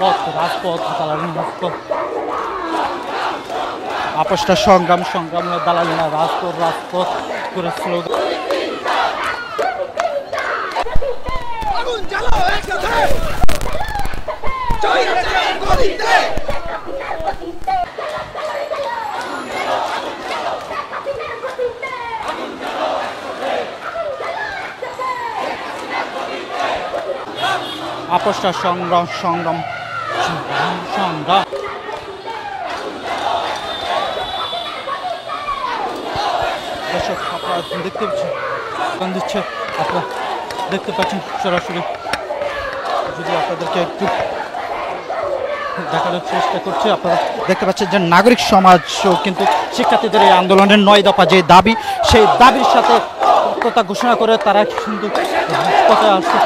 রাজপথ দালালি রাজপথ আপোষটা সংগ্রাম দালালি না রাজপথ করে স্লোগান। আপোষটা সংগ্রাম দর্শক আপনারা দেখতে পাচ্ছেন দিচ্ছে, আপনারা দেখতে পাচ্ছেন সরাসরি। যদি আপনাদেরকে একটু দেখানোর চেষ্টা করছি, আপনারা দেখতে পাচ্ছেন যে নাগরিক সমাজও কিন্তু শিক্ষার্থীদের এই আন্দোলনের 9 দফা যে দাবি, সেই দাবির সাথে কথা ঘোষণা করে তারা কিন্তু রাজপথে আসছে।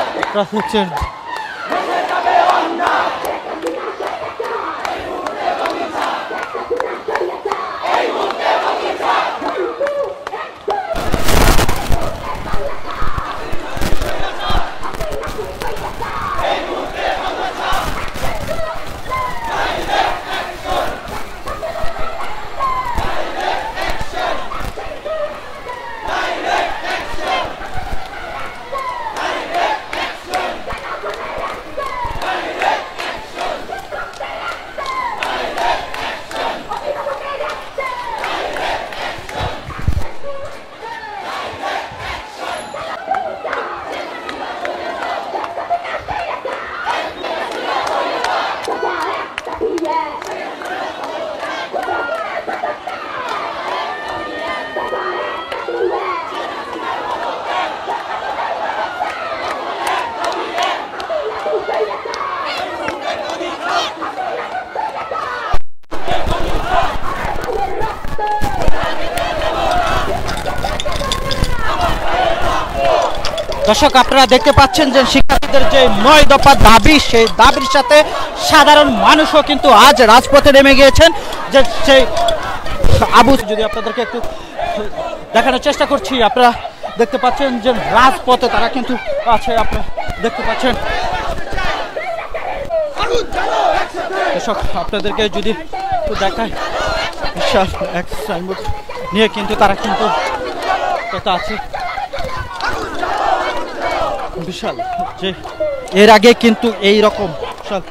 দর্শক আপনারা দেখতে পাচ্ছেন যে শিক্ষার্থীদের যে 9 দফা দাবি, সেই দাবির সাথে সাধারণ মানুষও কিন্তু আজ রাজপথে নেমে গিয়েছেন। যে সেই যদি আপনাদেরকে একটু দেখানোর চেষ্টা করছি, আপনারা দেখতে পাচ্ছেন যে রাজপথে তারা কিন্তু আছে, আপনারা দেখতে পাচ্ছেন। দর্শক আপনাদেরকে যদি একটু দেখায়, বিশাল এক সাইনবোর্ড নিয়ে কিন্তু তারা কিন্তু আছে বিশাল, যে এর আগে কিন্তু এই রকম বিশাল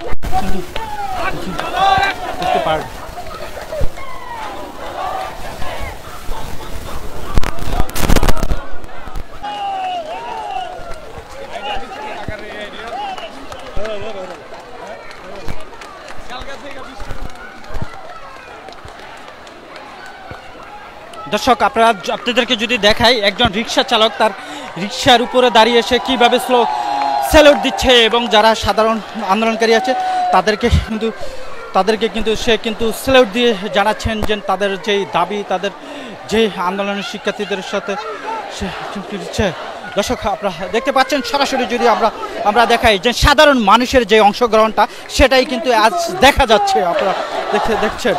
দেখতে পারেন। দর্শক আপনাদেরকে যদি দেখাই, একজন রিক্সা চালক তার রিক্সার উপরে দাঁড়িয়ে এসে কীভাবে স্যালুট দিচ্ছে, এবং যারা সাধারণ আন্দোলনকারী আছে তাদেরকে কিন্তু সে কিন্তু স্যালুট দিয়ে জানাচ্ছেন যে তাদের যেই দাবি, তাদের যে আন্দোলনের শিক্ষার্থীদের সাথে সে দিচ্ছে। দর্শক আপনারা দেখতে পাচ্ছেন সরাসরি, যদি আমরা দেখাই যে সাধারণ মানুষের যে অংশগ্রহণটা, সেটাই কিন্তু আজ দেখা যাচ্ছে, আপনারা দেখছেন।